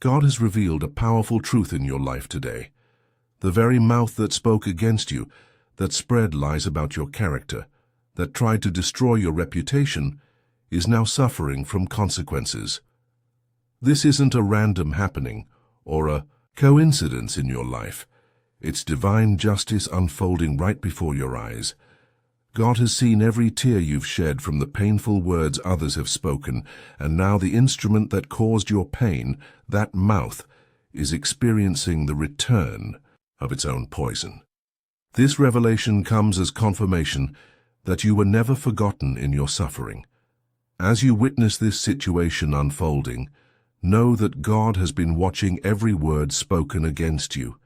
God has revealed a powerful truth in your life today. The very mouth that spoke against you, that spread lies about your character, that tried to destroy your reputation, is now suffering from consequences. This isn't a random happening or a coincidence in your life. It's divine justice unfolding right before your eyes. God has seen every tear you've shed from the painful words others have spoken, and now the instrument that caused your pain, that mouth, is experiencing the return of its own poison. This revelation comes as confirmation that you were never forgotten in your suffering. As you witness this situation unfolding, know that God has been watching every word spoken against you.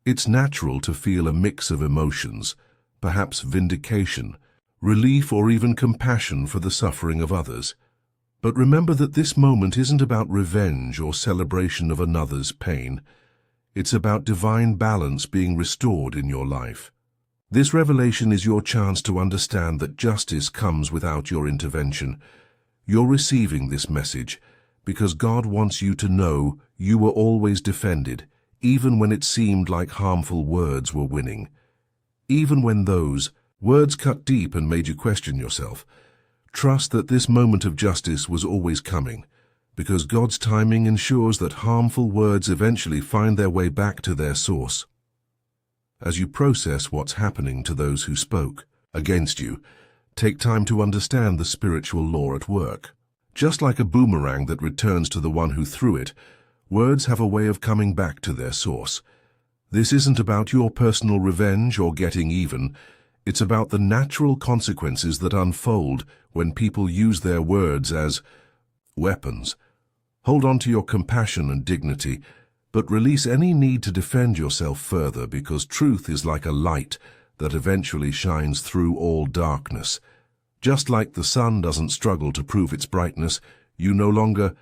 It's natural to feel a mix of emotions, perhaps vindication, relief, or even compassion for the suffering of others. But remember that this moment isn't about revenge or celebration of another's pain. It's about divine balance being restored in your life. This revelation is your chance to understand that justice comes without your intervention. You're receiving this message because God wants you to know you were always defended, even when it seemed like harmful words were winning. Even when those words cut deep and made you question yourself, trust that this moment of justice was always coming, because God's timing ensures that harmful words eventually find their way back to their source. As you process what's happening to those who spoke against you, take time to understand the spiritual law at work. Just like a boomerang that returns to the one who threw it, words have a way of coming back to their source. This isn't about your personal revenge or getting even. It's about the natural consequences that unfold when people use their words as weapons. Hold on to your compassion and dignity, but release any need to defend yourself further, because truth is like a light that eventually shines through all darkness. Just like the sun doesn't struggle to prove its brightness, you no longer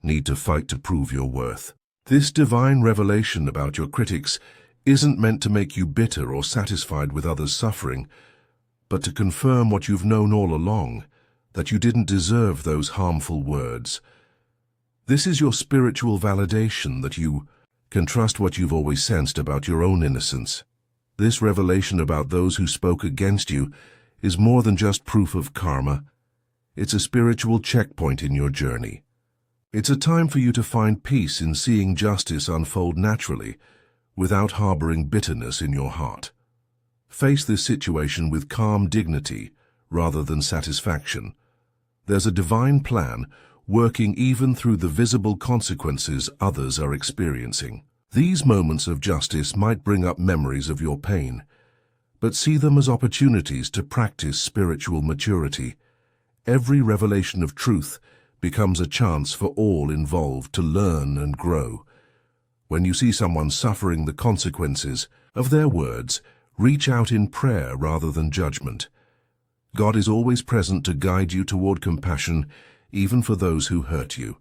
need to fight to prove your worth. This divine revelation about your critics isn't meant to make you bitter or satisfied with others' suffering, but to confirm what you've known all along, that you didn't deserve those harmful words. This is your spiritual validation that you can trust what you've always sensed about your own innocence. This revelation about those who spoke against you is more than just proof of karma. It's a spiritual checkpoint in your journey. It's a time for you to find peace in seeing justice unfold naturally, without harboring bitterness in your heart. Face this situation with calm dignity rather than satisfaction. There's a divine plan working even through the visible consequences others are experiencing. These moments of justice might bring up memories of your pain, but see them as opportunities to practice spiritual maturity. Every revelation of truth becomes a chance for all involved to learn and grow. When you see someone suffering the consequences of their words, reach out in prayer rather than judgment. God is always present to guide you toward compassion, even for those who hurt you.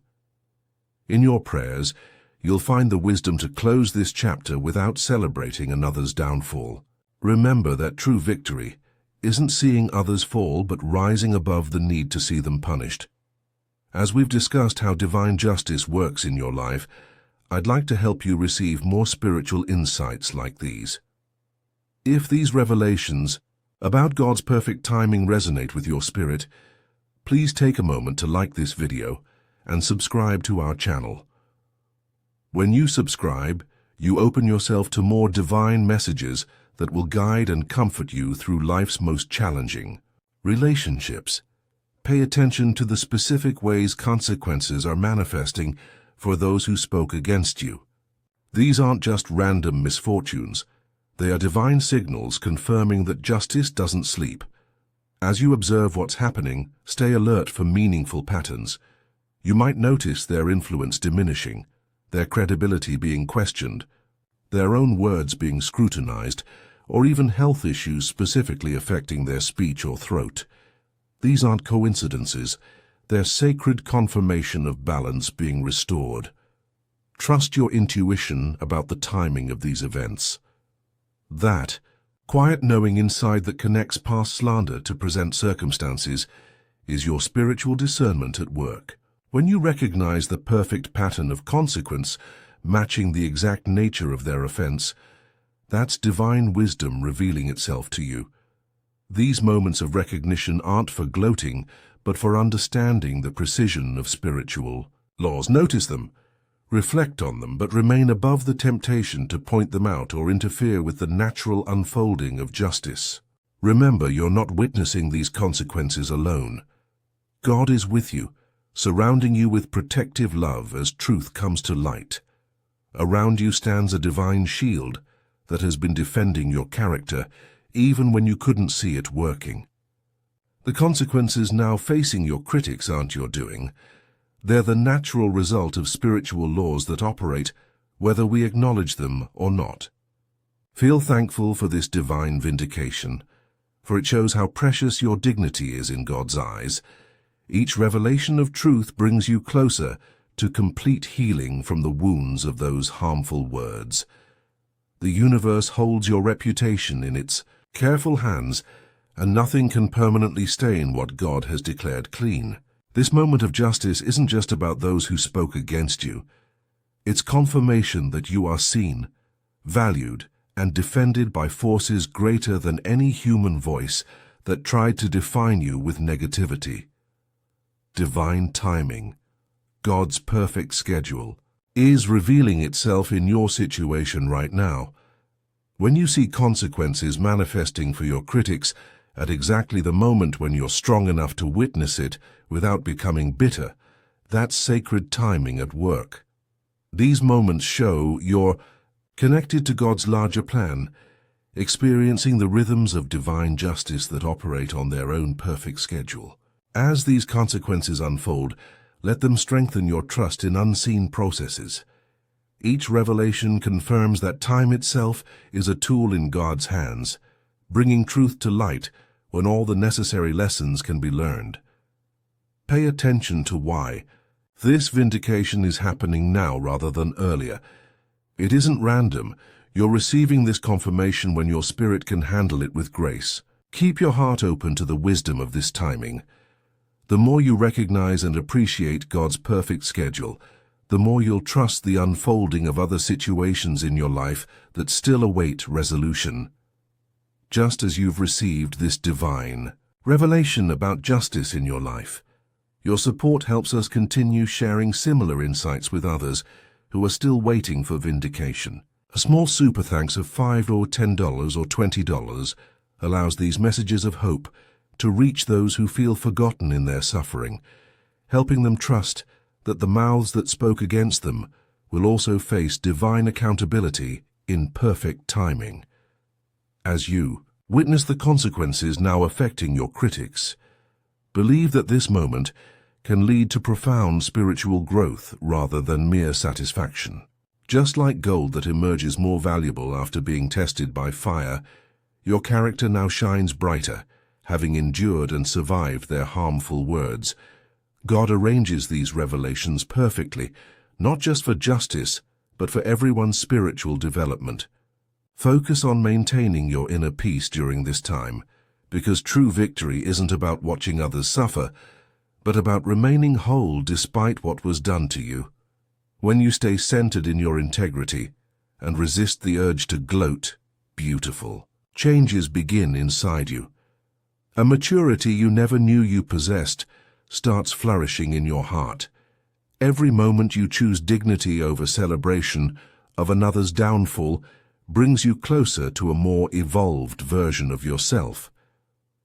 In your prayers, you'll find the wisdom to close this chapter without celebrating another's downfall. Remember that true victory isn't seeing others fall, but rising above the need to see them punished. As we've discussed how divine justice works in your life, I'd like to help you receive more spiritual insights like these. If these revelations about God's perfect timing resonate with your spirit, please take a moment to like this video and subscribe to our channel. When you subscribe, you open yourself to more divine messages that will guide and comfort you through life's most challenging relationships. Pay attention to the specific ways consequences are manifesting for those who spoke against you. These aren't just random misfortunes. They are divine signals confirming that justice doesn't sleep. As you observe what's happening, stay alert for meaningful patterns. You might notice their influence diminishing, their credibility being questioned, their own words being scrutinized, or even health issues specifically affecting their speech or throat. These aren't coincidences. They're sacred confirmation of balance being restored. Trust your intuition about the timing of these events. That quiet knowing inside that connects past slander to present circumstances is your spiritual discernment at work. When you recognize the perfect pattern of consequence, matching the exact nature of their offense, that's divine wisdom revealing itself to you. These moments of recognition aren't for gloating, but for understanding the precision of spiritual laws. Notice them, reflect on them, but remain above the temptation to point them out or interfere with the natural unfolding of justice. Remember, you're not witnessing these consequences alone. God is with you, surrounding you with protective love as truth comes to light. Around you stands a divine shield that has been defending your character, even when you couldn't see it working. The consequences now facing your critics aren't your doing. They're the natural result of spiritual laws that operate whether we acknowledge them or not. Feel thankful for this divine vindication, for it shows how precious your dignity is in God's eyes. Each revelation of truth brings you closer to complete healing from the wounds of those harmful words. The universe holds your reputation in its careful hands, and nothing can permanently stain what God has declared clean. This moment of justice isn't just about those who spoke against you. It's confirmation that you are seen, valued, and defended by forces greater than any human voice that tried to define you with negativity. Divine timing, God's perfect schedule, is revealing itself in your situation right now. When you see consequences manifesting for your critics at exactly the moment when you're strong enough to witness it without becoming bitter, that's sacred timing at work. These moments show you're connected to God's larger plan, experiencing the rhythms of divine justice that operate on their own perfect schedule. As these consequences unfold, let them strengthen your trust in unseen processes. Each revelation confirms that time itself is a tool in God's hands, bringing truth to light when all the necessary lessons can be learned. Pay attention to why this vindication is happening now rather than earlier. It isn't random. You're receiving this confirmation when your spirit can handle it with grace. Keep your heart open to the wisdom of this timing. The more you recognize and appreciate God's perfect schedule, the more you'll trust the unfolding of other situations in your life that still await resolution. Just as you've received this divine revelation about justice in your life, your support helps us continue sharing similar insights with others who are still waiting for vindication. A small super thanks of $5 or $10 or $20 allows these messages of hope to reach those who feel forgotten in their suffering, helping them trust that the mouths that spoke against them will also face divine accountability in perfect timing. As you witness the consequences now affecting your critics, believe that this moment can lead to profound spiritual growth rather than mere satisfaction. Just like gold that emerges more valuable after being tested by fire, your character now shines brighter, having endured and survived their harmful words. God arranges these revelations perfectly, not just for justice, but for everyone's spiritual development. Focus on maintaining your inner peace during this time, because true victory isn't about watching others suffer, but about remaining whole despite what was done to you. When you stay centered in your integrity and resist the urge to gloat, beautiful changes begin inside you. A maturity you never knew you possessed starts flourishing in your heart. Every moment you choose dignity over celebration of another's downfall brings you closer to a more evolved version of yourself.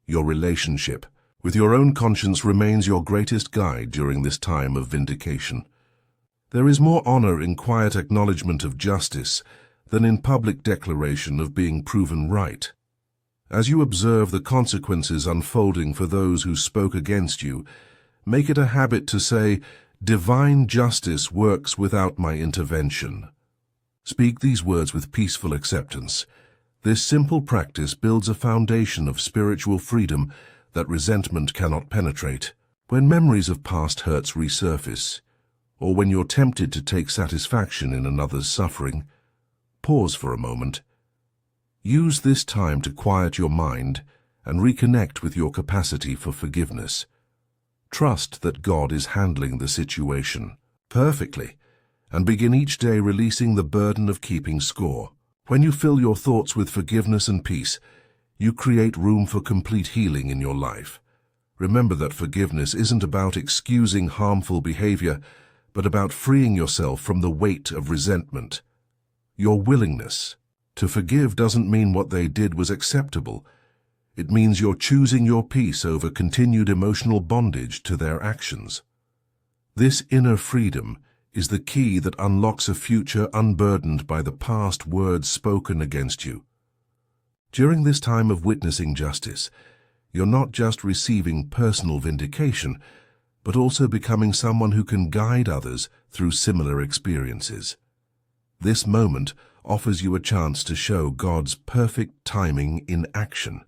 Your relationship with your own conscience remains your greatest guide during this time of vindication. There is more honor in quiet acknowledgement of justice than in public declaration of being proven right. As you observe the consequences unfolding for those who spoke against you, make it a habit to say, "Divine justice works without my intervention." Speak these words with peaceful acceptance. This simple practice builds a foundation of spiritual freedom that resentment cannot penetrate. When memories of past hurts resurface, or when you're tempted to take satisfaction in another's suffering, pause for a moment. Use this time to quiet your mind and reconnect with your capacity for forgiveness. Trust that God is handling the situation perfectly, and begin each day releasing the burden of keeping score. When you fill your thoughts with forgiveness and peace, you create room for complete healing in your life. Remember that forgiveness isn't about excusing harmful behavior, but about freeing yourself from the weight of resentment. Your willingness to forgive doesn't mean what they did was acceptable. It means you're choosing your peace over continued emotional bondage to their actions. This inner freedom is the key that unlocks a future unburdened by the past words spoken against you. During this time of witnessing justice, you're not just receiving personal vindication, but also becoming someone who can guide others through similar experiences. This moment offers you a chance to show God's perfect timing in action.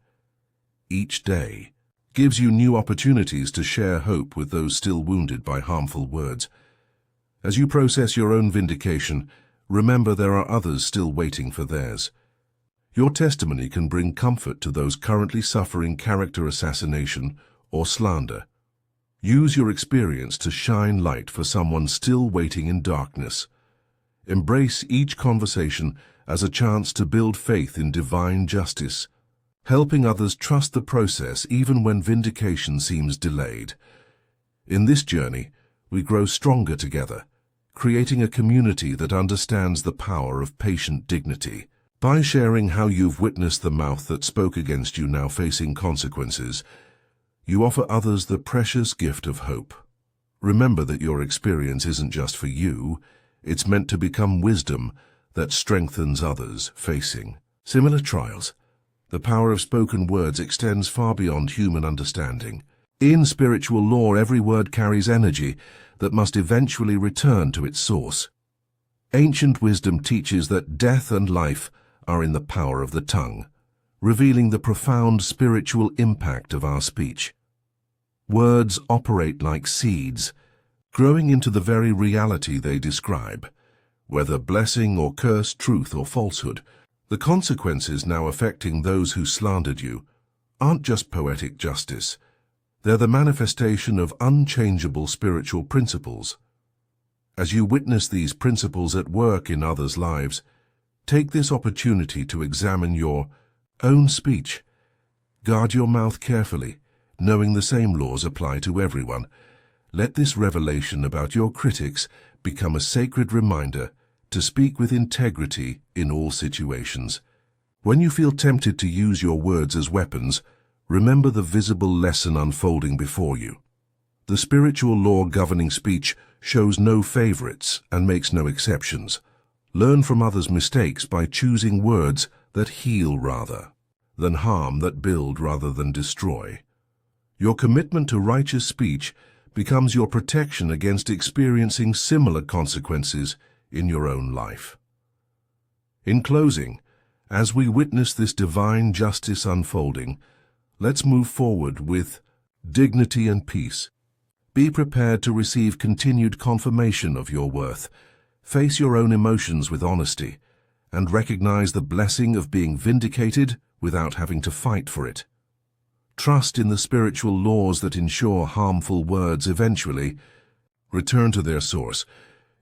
Each day gives you new opportunities to share hope with those still wounded by harmful words. As you process your own vindication, remember there are others still waiting for theirs. Your testimony can bring comfort to those currently suffering character assassination or slander. Use your experience to shine light for someone still waiting in darkness. Embrace each conversation as a chance to build faith in divine justice, helping others trust the process even when vindication seems delayed. In this journey, we grow stronger together, creating a community that understands the power of patient dignity. By sharing how you've witnessed the mouth that spoke against you now facing consequences, you offer others the precious gift of hope. Remember that your experience isn't just for you, it's meant to become wisdom that strengthens others facing similar trials. The power of spoken words extends far beyond human understanding. In spiritual lore, every word carries energy that must eventually return to its source. Ancient wisdom teaches that death and life are in the power of the tongue, revealing the profound spiritual impact of our speech. Words operate like seeds, growing into the very reality they describe. Whether blessing or curse, truth or falsehood, the consequences now affecting those who slandered you aren't just poetic justice. They're the manifestation of unchangeable spiritual principles. As you witness these principles at work in others' lives, take this opportunity to examine your own speech. Guard your mouth carefully, knowing the same laws apply to everyone. Let this revelation about your critics become a sacred reminder to speak with integrity in all situations. When you feel tempted to use your words as weapons, remember the visible lesson unfolding before you. The spiritual law governing speech shows no favorites and makes no exceptions. Learn from others' mistakes by choosing words that heal rather than harm, that build rather than destroy. Your commitment to righteous speech becomes your protection against experiencing similar consequences in your own life. In closing, as we witness this divine justice unfolding, let's move forward with dignity and peace. Be prepared to receive continued confirmation of your worth. Face your own emotions with honesty, and recognize the blessing of being vindicated without having to fight for it. Trust in the spiritual laws that ensure harmful words eventually return to their source.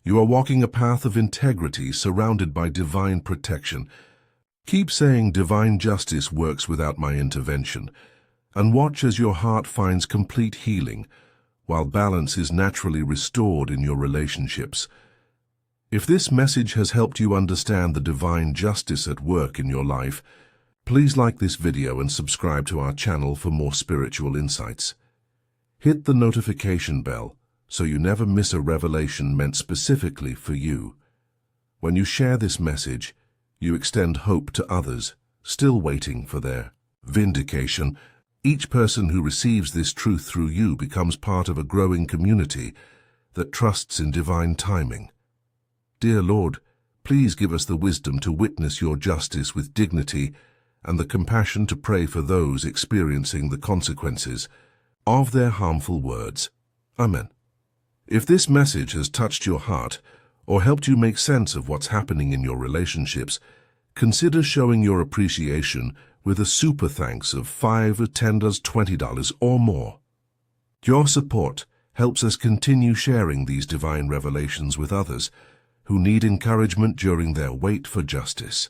You are walking a path of integrity surrounded by divine protection. Keep saying divine justice works without my intervention, and watch as your heart finds complete healing, while balance is naturally restored in your relationships. If this message has helped you understand the divine justice at work in your life, please like this video and subscribe to our channel for more spiritual insights. Hit the notification bell so you never miss a revelation meant specifically for you. When you share this message, you extend hope to others still waiting for their vindication. Each person who receives this truth through you becomes part of a growing community that trusts in divine timing. Dear Lord, please give us the wisdom to witness your justice with dignity and the compassion to pray for those experiencing the consequences of their harmful words. Amen. If this message has touched your heart or helped you make sense of what's happening in your relationships, consider showing your appreciation with a super thanks of $5, $10, $20 or more. Your support helps us continue sharing these divine revelations with others who need encouragement during their wait for justice.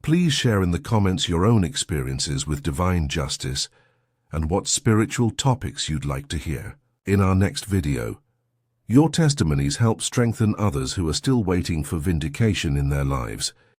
Please share in the comments your own experiences with divine justice and what spiritual topics you'd like to hear in our next video. Your testimonies help strengthen others who are still waiting for vindication in their lives.